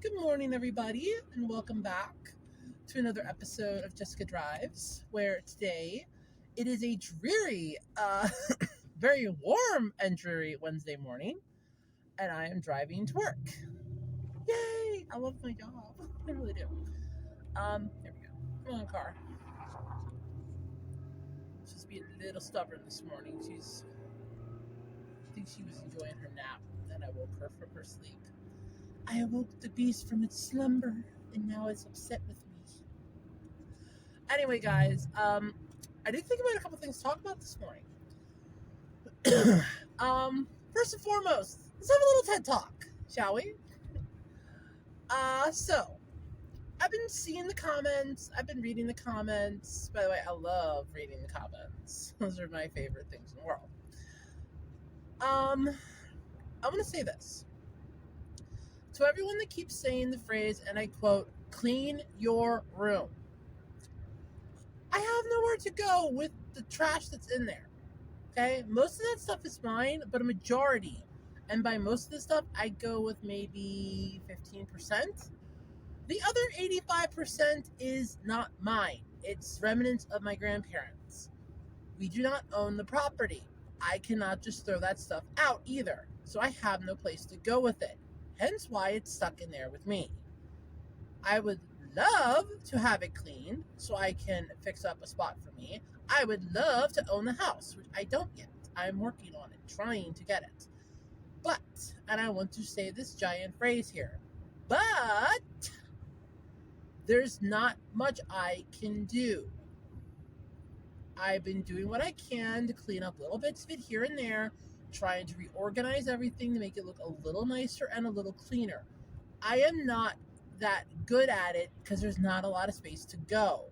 Good morning, everybody, and welcome back to another episode of Jessica Drives, where today it is a dreary, very warm and dreary Wednesday morning, and I am driving to work. Yay! I love my job. I really do. Here we go. Come on, car. She's being a little stubborn this morning. I think she was enjoying her nap, and I woke her from her sleep. I awoke the beast from its slumber, and now it's upset with me. Anyway, guys, I did think about a couple things to talk about this morning. First and foremost, let's have a little TED Talk, shall we? So, I've been seeing the comments, I've been reading the comments. By the way, I love reading the comments. Those are my favorite things in the world. I'm gonna say this. To everyone that keeps saying the phrase, and I quote, clean your room. I have nowhere to go with the trash that's in there. Okay? Most of that stuff is mine, but a majority, and by most of the stuff, I go with maybe 15%. The other 85% is not mine. It's remnants of my grandparents. We do not own the property. I cannot just throw that stuff out either. So I have no place to go with it. Hence why it's stuck in there with me. I would love to have it cleaned so I can fix up a spot for me. I would love to own the house, which I don't yet. I'm working on it, trying to get it. But, and I want to say this giant phrase here, but there's not much I can do. I've been doing what I can to clean up little bits of it here and there, trying to reorganize everything to make it look a little nicer and a little cleaner. I am not that good at it because there's not a lot of space to go.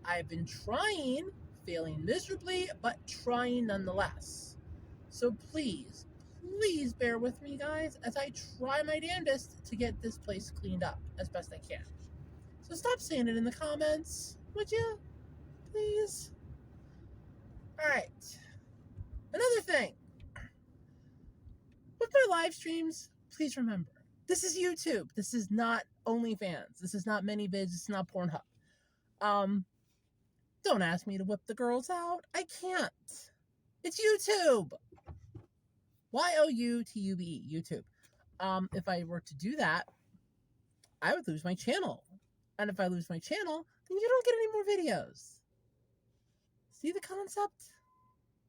I've been trying, failing miserably, but trying nonetheless. So please bear with me, guys, as I try my damnedest to get this place cleaned up as best I can. So stop saying it in the comments, would you? Please? Alright. Another thing. With my live streams, please remember, this is YouTube. This is not OnlyFans. This is not ManyVids. This is not Pornhub. Don't ask me to whip the girls out. I can't. It's YouTube. YOUTUBE, YouTube. If I were to do that, I would lose my channel. And if I lose my channel, then you don't get any more videos. See the concept?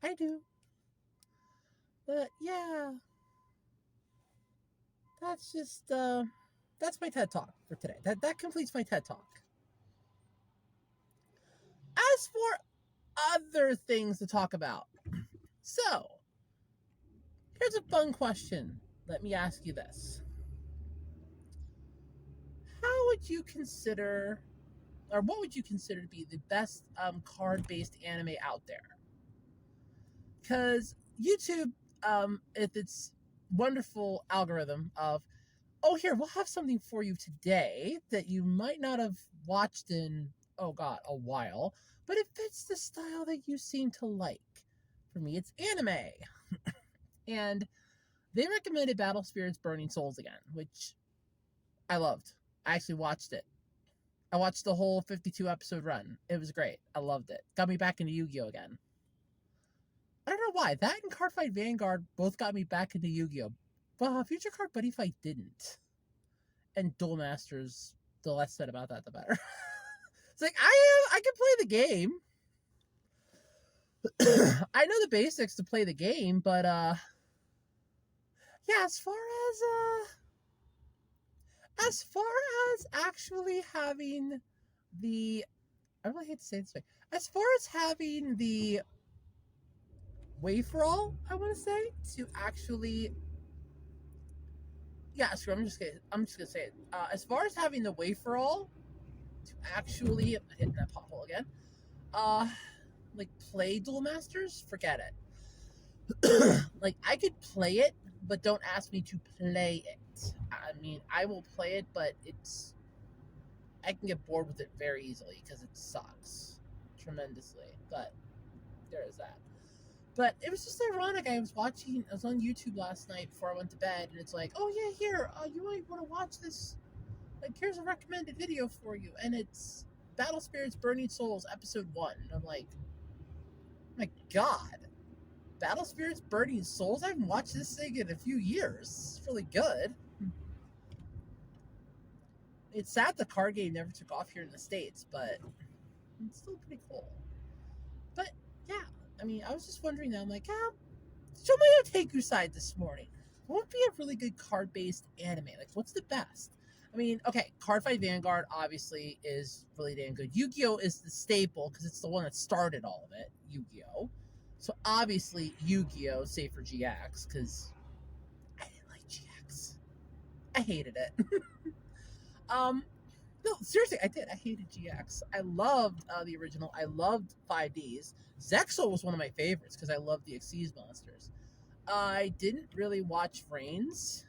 I do. But yeah. That's just, that's my TED Talk for today. That completes my TED Talk. As for other things to talk about, so here's a fun question. Let me ask you this. How would you consider, or what would you consider to be the best card-based anime out there? Because YouTube, if its wonderful algorithm of, oh, here, we'll have something for you today that you might not have watched in, oh God, a while, but it fits the style that you seem to like. For me, it's anime. And they recommended Battle Spirits Burning Souls again, which I loved. I actually watched it. I watched the whole 52 episode run. It was great. I loved it. Got me back into Yu-Gi-Oh again. I don't know why. That and Cardfight Vanguard both got me back into Yu-Gi-Oh. But Future Card Buddy Fight didn't. And Duel Masters, the less said about that, the better. It's like, I can play the game. I know the basics to play the game, but yeah, as far as actually having the, I really hate to say it this way, as far as having the way for all, I want to say, to actually, yeah, screw, I'm just gonna say it. As far as having the way for all to actually, hitting that pothole again, like play Duel Masters, forget it. Like, I could play it, but don't ask me to play it. I mean, I will play it, but I can get bored with it very easily because it sucks tremendously. But there is that. But it was just ironic. I was on YouTube last night before I went to bed, and it's like, oh yeah, here, you might want to watch this. Like, here's a recommended video for you, and it's Battle Spirits Burning Souls Episode 1. And I'm like, my God, Battle Spirits Burning Souls? I haven't watched this thing in a few years. It's really good. It's sad the card game never took off here in the States, but it's still pretty cool. But yeah, I mean, I was just wondering now, I'm like, show my otaku side this morning. What would be a really good card-based anime? Like, what's the best? I mean, okay, Cardfight Vanguard obviously is really damn good. Yu-Gi-Oh! Is the staple because it's the one that started all of it, Yu-Gi-Oh! So obviously Yu-Gi-Oh! Save for GX, because I didn't like GX. I hated it. No, seriously, I did. I hated GX. I loved the original. I loved 5Ds. Zexal was one of my favorites because I loved the Xyz monsters. I didn't really watch Reigns.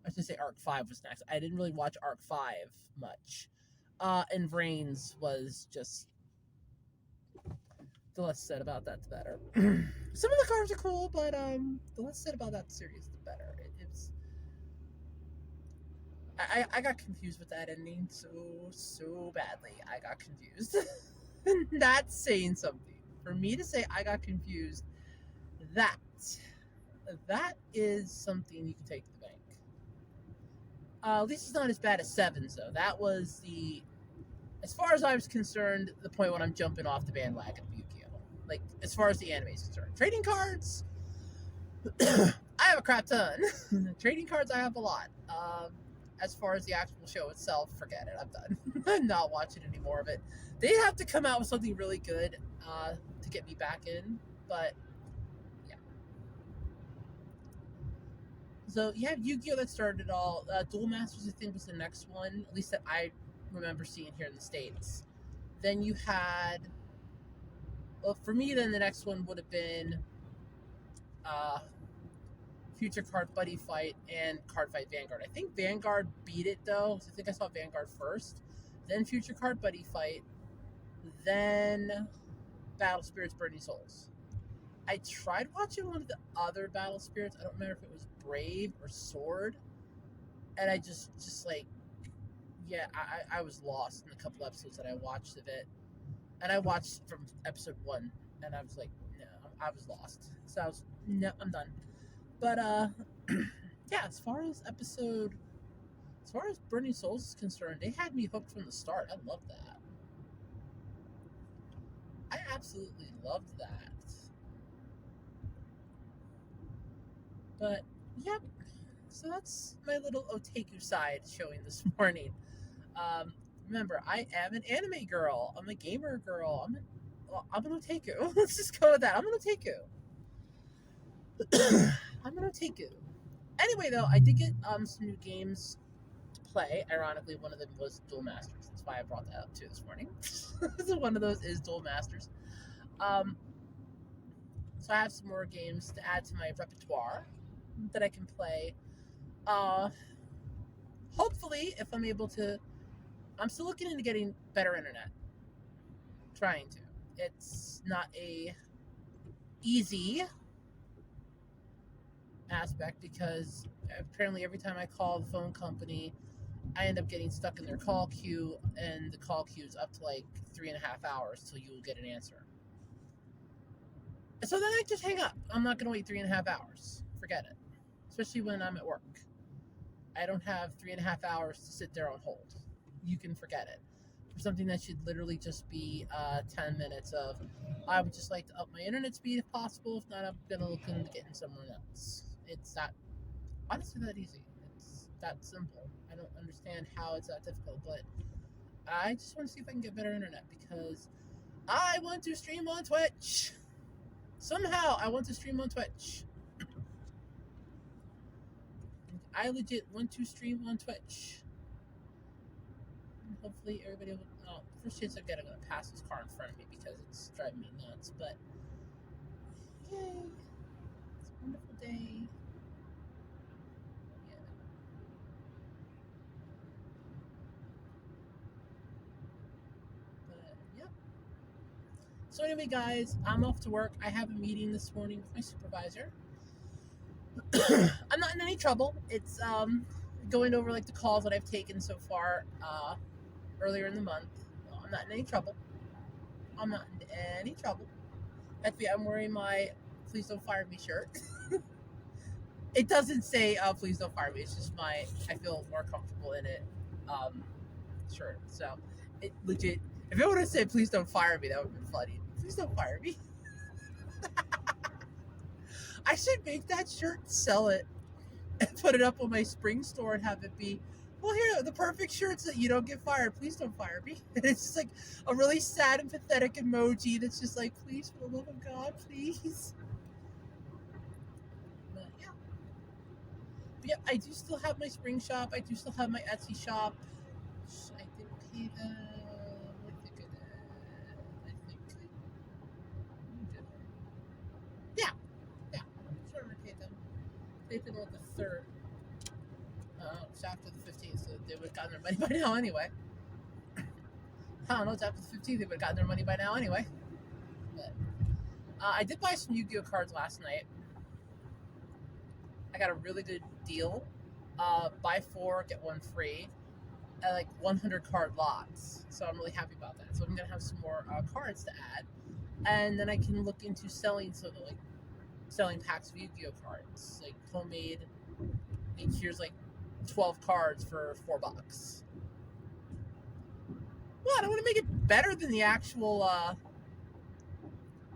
I should say Arc 5 was next. I didn't really watch Arc 5 much. And Reigns was just... The less said about that, the better. Some of the cards are cool, but the less said about that series, the better. It's... I got confused with that ending so badly. I got confused. That's saying something. For me to say I got confused, that is something you can take to the bank. At least it's not as bad as Sevens, though. That was as far as I was concerned, the point when I'm jumping off the bandwagon of Yu-Gi-Oh! Like, as far as the anime is concerned. Trading cards, I have a crap ton. Trading cards, I have a lot. As far as the actual show itself, forget it. I'm done. I'm not watching any more of it. They'd have to come out with something really good to get me back in, but yeah. So you have Yu-Gi-Oh! That started it all. Duel Masters, I think, was the next one, at least that I remember seeing here in the States. Then you had, well, for me, then the next one would have been Future Card Buddy Fight and Card Fight Vanguard. I think Vanguard beat it, though. So I think I saw Vanguard first, then Future Card Buddy Fight, then Battle Spirits Burning Souls. I tried watching one of the other Battle Spirits. I don't remember if it was Brave or Sword. And I just like, yeah, I was lost in a couple episodes that I watched of it. And I watched from episode 1, and I was like, no, I was lost. So I was, no, I'm done. But, yeah, as far as Burning Souls is concerned, they had me hooked from the start. I loved that. I absolutely loved that. But, yep. So that's my little otaku side showing this morning. Remember, I am an anime girl. I'm a gamer girl. I'm an otaku. Let's just go with that. I'm an otaku. I'm an otaku. Anyway, though, I did get some new games to play. Ironically, one of them was Duel Masters. That's why I brought that up too this morning. So one of those is Duel Masters. So I have some more games to add to my repertoire that I can play. Hopefully, if I'm able to, I'm still looking into getting better internet. Trying to. It's not a easy aspect because apparently every time I call the phone company, I end up getting stuck in their call queue, and the call queue is up to like 3.5 hours till you will get an answer. So then I just hang up. I'm not going to wait 3.5 hours. Forget it. Especially when I'm at work. I don't have 3.5 hours to sit there on hold. You can forget it. For something that should literally just be 10 minutes of, I would just like to up my internet speed if possible. If not, I'm going to look into getting someone else. It's not, honestly, that easy. It's that simple. I don't understand how it's that difficult, but I just want to see if I can get better internet because I want to stream on Twitch. Somehow, I want to stream on Twitch. I legit want to stream on Twitch. And hopefully, everybody will. Oh, first chance I get, I'm going to pass this car in front of me because it's driving me nuts. But, yay. It's a wonderful day. Yeah. But, yep. So anyway, guys, I'm off to work. I have a meeting this morning with my supervisor. I'm not in any trouble. It's going over like the calls that I've taken so far earlier in the month. No, I'm not in any trouble. I'm not in any trouble. Actually, I'm wearing my "Please Don't Fire Me" shirt. It doesn't say "Please Don't Fire Me." It's just I feel more comfortable in it um, shirt. So it legit. If it would have said "Please don't fire me," that would have been funny. Please don't fire me. I should make that shirt, sell it, and put it up on my spring store and have it be, well, here, the perfect shirts that you don't get fired. Please don't fire me. And it's just like a really sad and pathetic emoji that's just like, please, for the love of God, please. But yeah. But yeah, I do still have my spring shop. I do still have my Etsy shop. I did pay them. I think yeah, yeah. I'm sure I paid them. Paid them on the 3rd. It's after the 15th, so they would have gotten their money by now anyway. I don't know, it's after the 15th, they would have gotten their money by now anyway. But I did buy some Yu-Gi-Oh cards last night. I got a really good deal. Buy 4, get 1 free at like 100 card lots. So I'm really happy about that. So I'm going to have some more cards to add. And then I can look into selling selling packs of Yu-Gi-Oh cards. Like homemade. Like here's like 12 cards for $4. Well, I don't want to make it better than the actual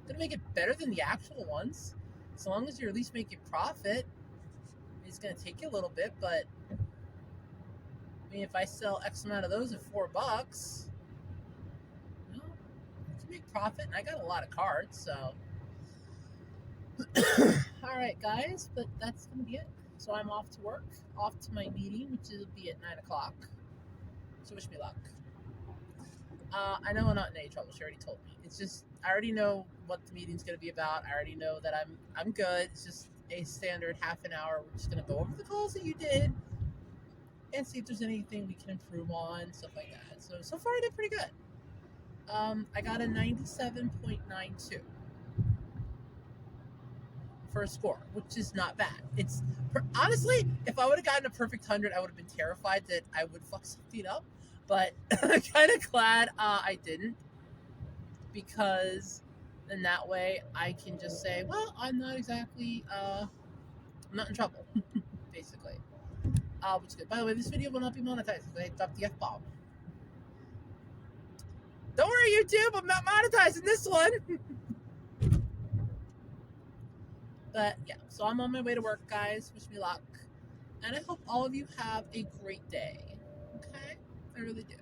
gonna make it better than the actual ones. So long as you're at least making profit. It's gonna take you a little bit, but I mean if I sell X amount of those at $4, you know, I can make profit and I got a lot of cards, so alright guys, but that's gonna be it. So I'm off to work, off to my meeting, which will be at 9 o'clock. So wish me luck. I know I'm not in any trouble. She already told me. It's just I already know what the meeting's going to be about. I already know that I'm good. It's just a standard half an hour. We're just going to go over the calls that you did and see if there's anything we can improve on, stuff like that. So far I did pretty good. I got a 97.92 for a score, which is not bad. It's honestly, if I would have gotten a perfect 100, I would have been terrified that I would fuck something up. But I'm kind of glad I didn't, because then that way I can just say, well, I'm not exactly, I'm not in trouble, basically. Which is good. By the way, this video will not be monetized because I dropped the F-bomb. Don't worry, YouTube, I'm not monetizing this one. But yeah, so I'm on my way to work, guys. Wish me luck. And I hope all of you have a great day. Okay? I really do.